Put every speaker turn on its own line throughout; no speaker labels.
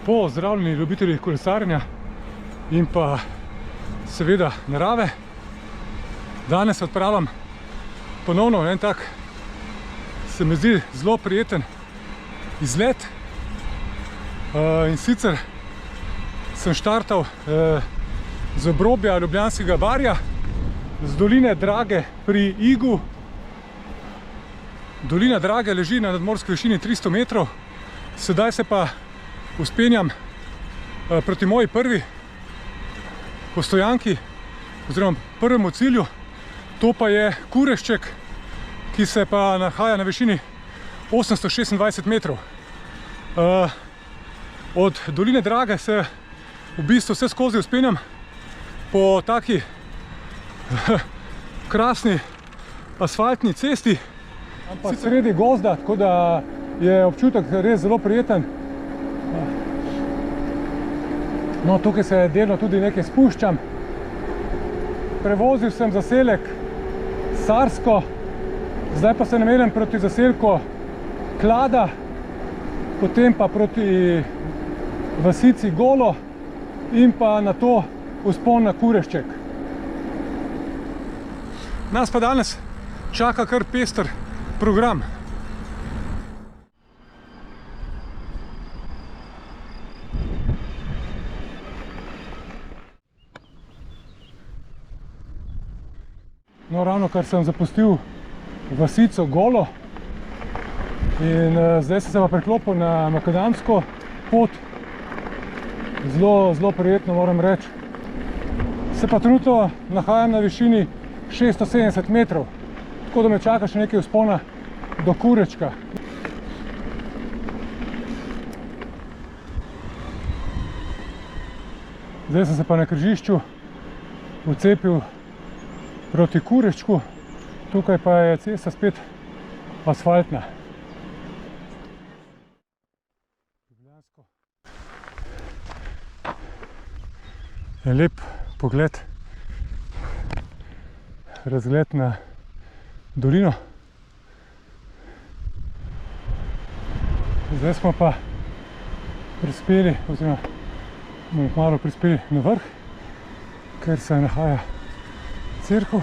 Lepo zdravljeni ljubitelji kolesarjenja in pa seveda narave. Danes odpravljam ponovno en tak, se mi zdi, zelo prijeten izlet. In sicer sem štartal z obrobja Ljubljanskega barja, z doline Drage pri Igu. Dolina Drage leži na nadmorski višini 300 metrov. Sedaj se pa vzpenjam proti moji prvi postojanki oziroma prvemu cilju. To pa je Kurešček, ki se pa nahaja na višini 826 metrov. Od doline Drage se v bistvu vse skozi vzpenjam po taki krasni asfaltni cesti, ampak sredi gozda, tako da je občutek res zelo prijeten. No, tukaj se delno tudi nekaj spuščam. Prevozil sem zaselek Sarsko, zdaj pa se namerjam proti zaselku Klada, potem pa proti vasici Golo in pa na to vzpon na Kurešček. Nas pa danes čaka kar pester program. No, ravno kar sem zapustil vasico Golo in zdaj sem se pa preklopil na makadamsko pot. Zelo prijetno, moram reči. Se pa trenutno nahajam na višini 670 metrov, tako da me čaka še nekaj vzpona do Kureščka. Zdaj sem se pa na križišču vcepil proti Kureščku, tukaj pa je cesta spet asfaltna. Je lep pogled, razgled na dolino. Zdaj smo pa prispeli, oziroma bomo kmalu prispeli na vrh, kjer se nahaja cerkev.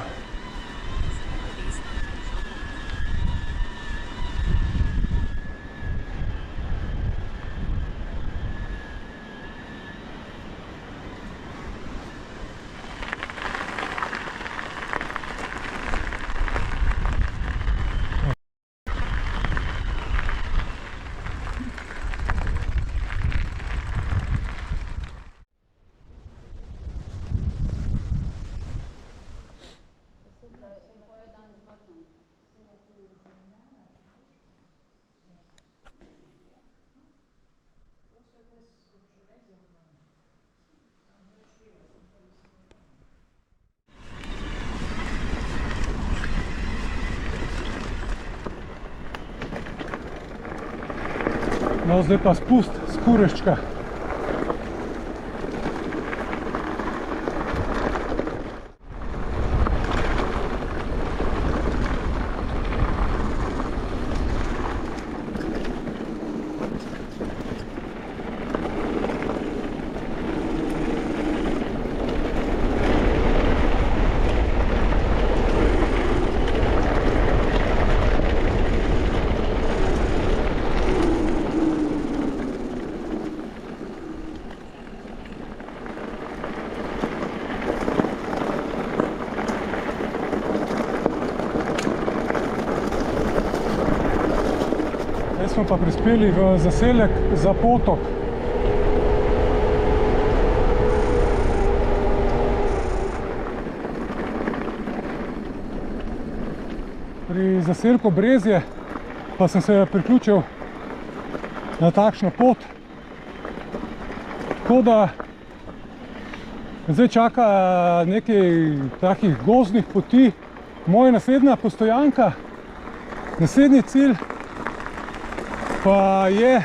No, zdaj pa spust z Kureščka. Smo pa prispeli v zaselek Zapotok. Pri zaselku Brezje pa sem se priključil na takšno pot, tako da zdaj čaka nekaj takih gozdnih poti. Moja naslednja postojanka, naslednji cilj pa je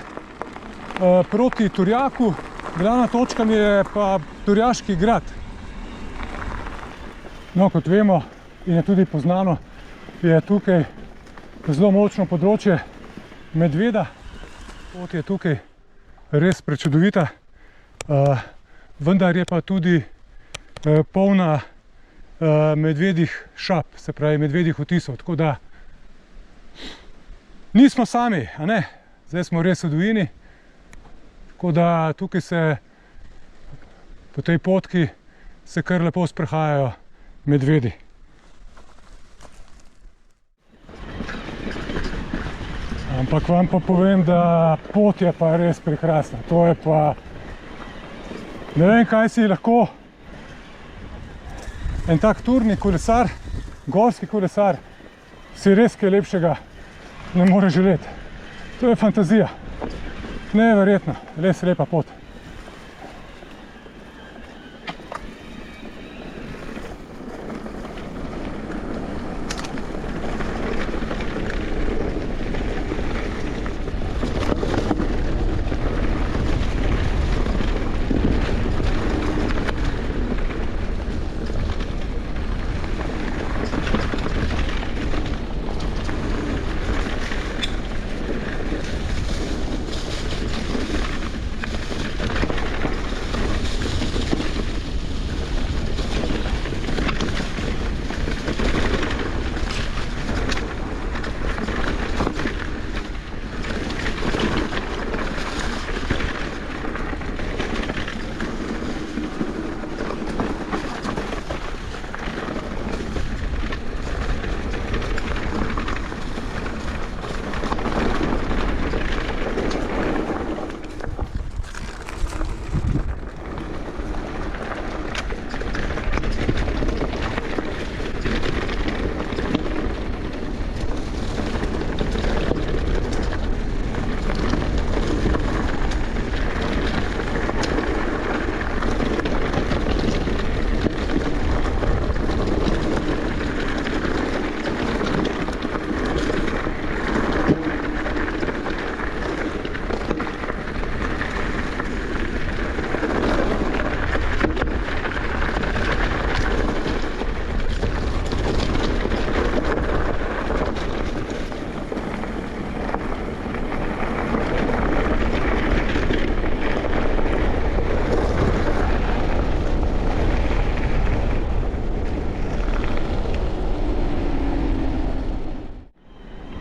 proti Turjaku, glavna točka mi je pa Turjaški grad. No, kot vemo in je tudi poznano, je tukaj zelo močno področje medveda. Pot je tukaj res prečudovita, vendar je pa tudi polna medvedjih šap, se pravi medvedjih vtisov, tako da nismo sami, a ne? Zdaj smo res v divjini, tako da tukaj se po tej potki se kar lepo sprehajajo medvedi. Ampak vam pa povem, da pot je pa res prekrasna. To je pa, ne vem, kaj si lahko en tak turni kolesar, gorski kolesar, si res kaj lepšega ne more želeti. To je fantazija. Neverjetno, res lepa pot.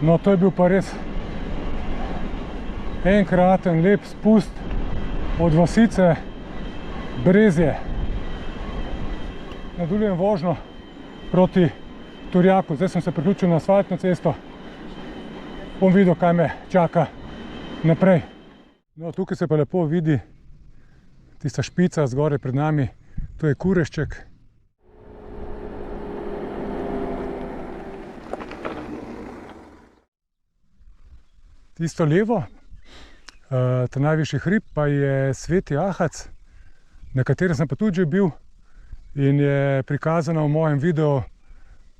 No, to je bil pa res enkraten lep spust od vasice Brezje. Nadaljujem vožnjo proti Turjaku. Zdaj sem se priključil na asfaltno cesto. Bom videl, kaj me čaka naprej. No, tukaj se pa lepo vidi tista špica zgoraj pred nami. To je Kurešček. Tisto levo, ta najvišji hrib, pa je Sveti Ahac, na katerem sem pa tudi že bil in je prikazano v mojem videu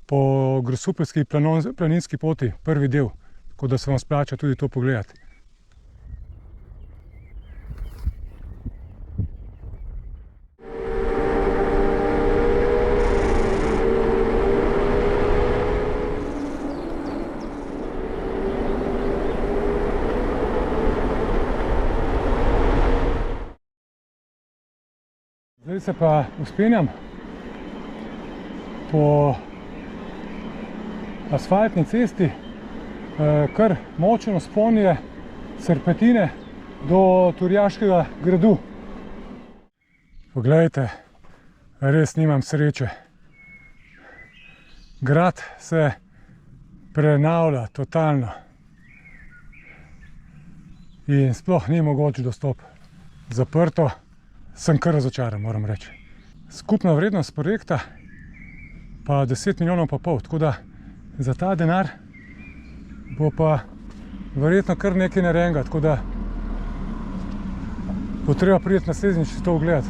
po Grosupeljski planinski poti, prvi del, tako da se vam splača tudi to pogledati. Zdaj se pa vzpenjam po asfaltni cesti, kar močno vzpon je, serpentine do Turjaškega gradu. Poglejte, res nimam sreče. Grad se prenavlja totalno in sploh ni mogoč dostop. Zaprto. Sem kar razočaran, moram reči. Skupna vrednost projekta pa 10,5 milijonov, tako da za ta denar bo pa verjetno kar nekaj narejenega, tako da bo treba priti naslednjič to ogledati.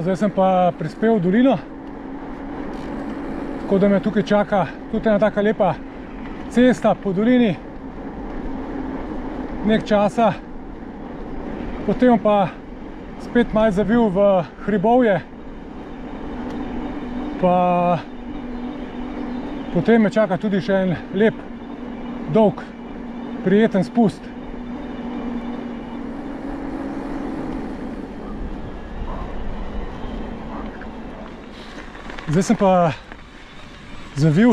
zdaj sem pa prispel v dolino, tako da me tukaj čaka tudi ena taka lepa cesta po dolini, nek časa, potem pa spet malo zavil v hribovje, pa potem me čaka tudi še en lep, dolg, prijeten spust. Zdaj sem pa zavil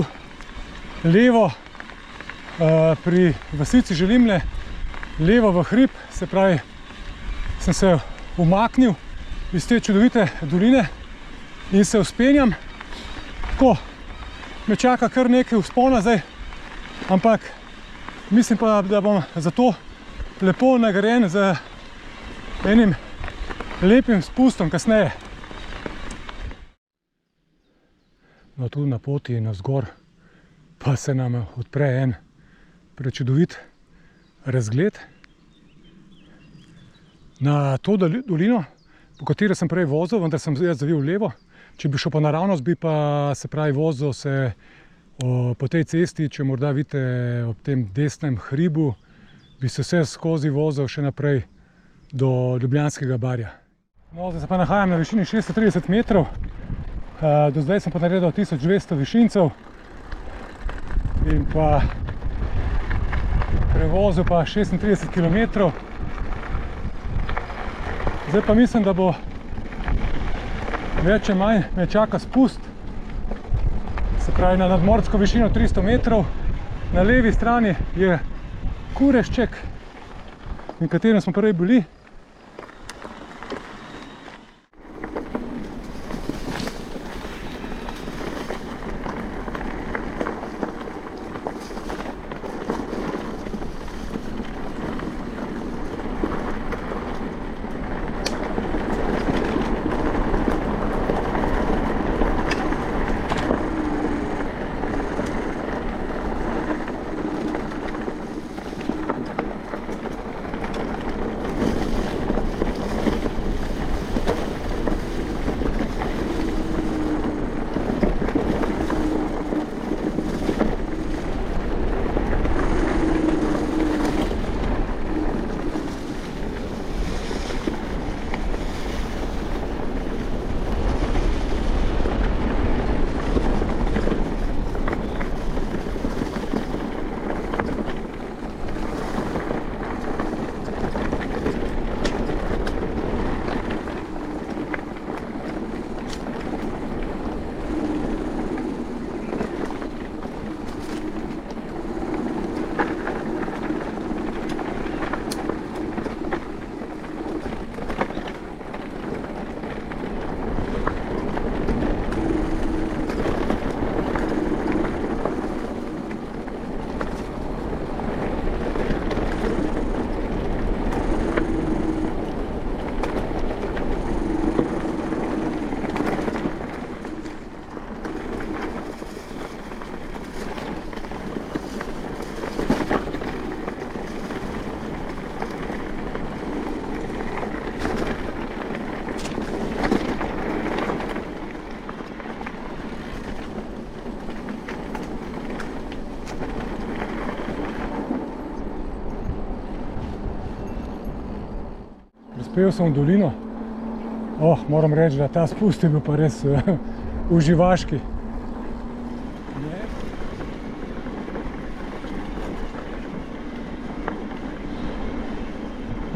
levo pri vasici Želimlje, levo v hrib, se pravi, sem se umaknil iz te čudovite doline in se vzpenjam. Tako, me čaka kar nekaj vzpona zdaj, ampak mislim pa, da bom zato lepo nagrajen z enim lepim spustom kasneje. No, tu na poti navzgor pa se nam odpre en prečudovit razgled na to dolino, po kateri sem prej vozil, vendar sem jaz zavil levo. Če bi šel pa naravnost, bi pa se pravi vozil se po tej cesti, če morda vidite ob tem desnem hribu, bi se vse skozi vozil še naprej do Ljubljanskega barja. No, zdaj se pa nahajam na višini 630 metrov. Do zdaj sem pa naredil 1200 višincev in pa prevozil pa 36 km. Zdaj pa mislim, da bo več ali manj me čaka spust, se pravi na nadmorsko višino 300 metrov. Na levi strani je Kurešček, na katerem smo prej bili. Prispel sem v dolino. Moram reči, da ta spust je bil pa res uživaški.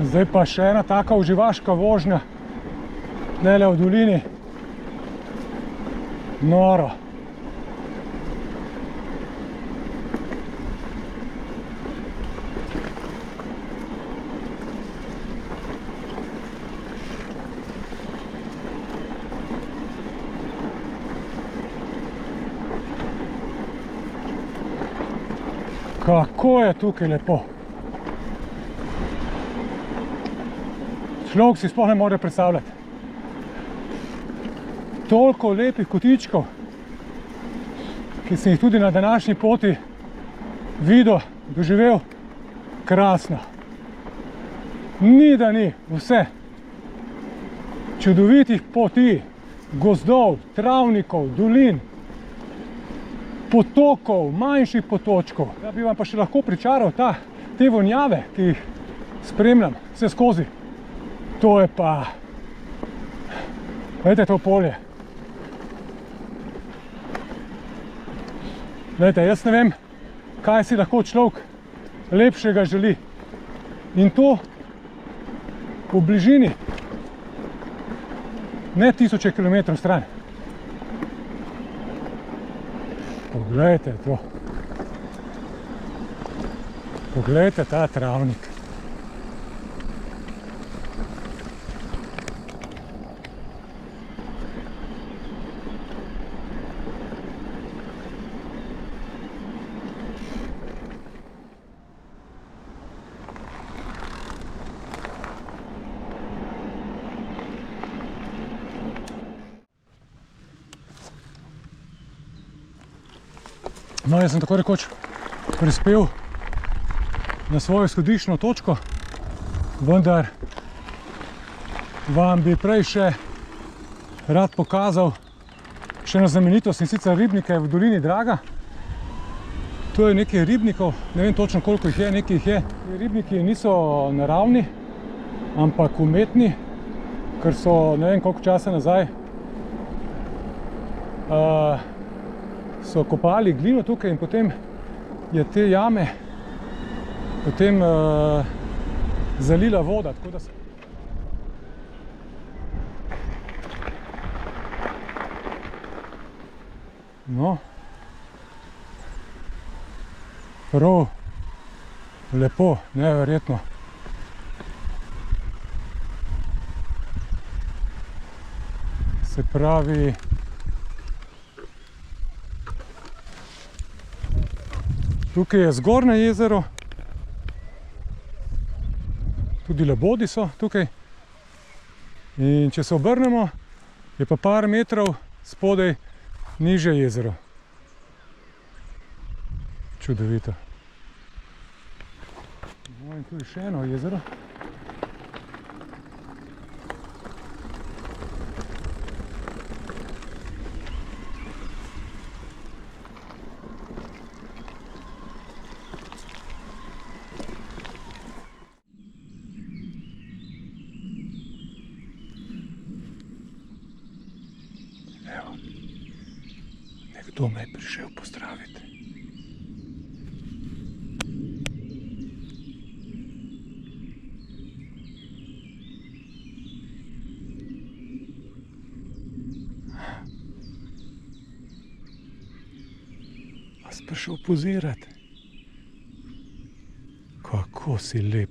Zdaj pa še ena taka uživaška vožnja, tule v dolini. Noro. Kako je tukaj lepo. Človek si sploh ne more predstavljati. Toliko lepih kotičkov, ki sem jih tudi na današnji poti videl, doživel, krasno. Ni da ni, vse. Čudovitih poti. gozdov, travnikov, dolin, potokov, manjših potočkov. Ja bi vam pa še lahko pričaral te vonjave, ki jih spremljam vse skozi. To je pa, gledajte to polje. Gledajte, jaz ne vem, kaj si lahko človek lepšega želi. In to v bližini, ne tisoče kilometrov stran. Poglejte to. Poglejte ta travnik. No, jaz sem tako rekoč prispel na svojo izhodiščno točko, vendar vam bi prej še rad pokazal še eno znamenitost, in sicer ribnike v dolini Draga. To je nekaj ribnikov, ne vem točno koliko jih je, nekaj jih je. Ribniki niso naravni, ampak umetni, ker so ne vem koliko časa nazaj so kopali glino tukaj in potem je te jame potem zalila voda, tako da se... No, prav lepo, neverjetno. Se pravi, tukaj je zgornje jezero, tudi labodi so tukaj. In če se obrnemo, je pa par metrov spodaj nižje jezero. Čudovito. No in tu je še eno jezero. Evo, nekdo me je prišel pozdraviti. A si prišel pozirati? Kako si lep.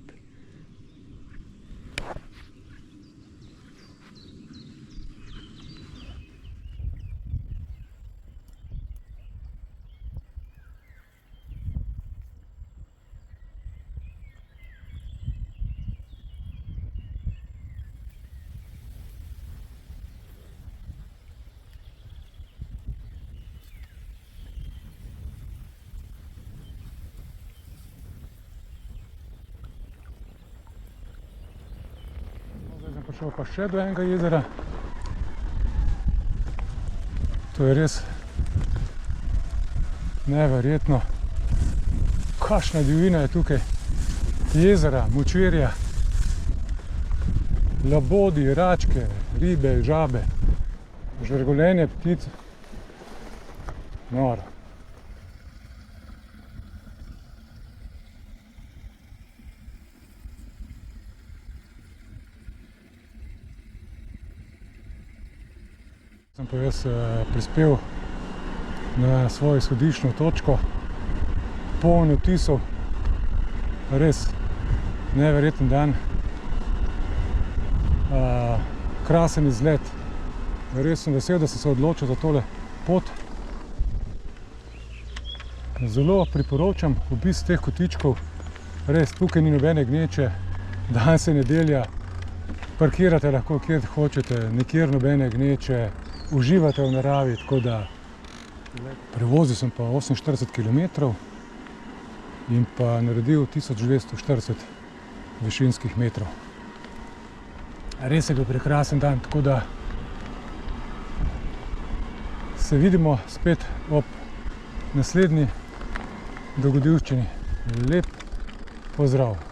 Prišel pa še do enega jezera. To je res neverjetno. Kakšna divjina je tukaj. Jezera, močvirja, labodi, račke, ribe, žabe, žvrgolenje ptic. Noro. Sem pa jaz prispel na svojo izhodiščno točko, poln vtisov, res neverjeten dan, krasen izlet. Res sem vesel, da sem se odločil za tole pot. Zelo priporočam obisk teh kotičkov, res tukaj ni nobene gneče, danes je nedelja, parkirate lahko kjer hočete, nikjer nobene gneče, uživate v naravi, tako da prevozil sem pa 48 km in pa naredil 1240 višinskih metrov. Res je bil prekrasen dan, tako da se vidimo spet ob naslednji dogodivščini. Lep pozdrav!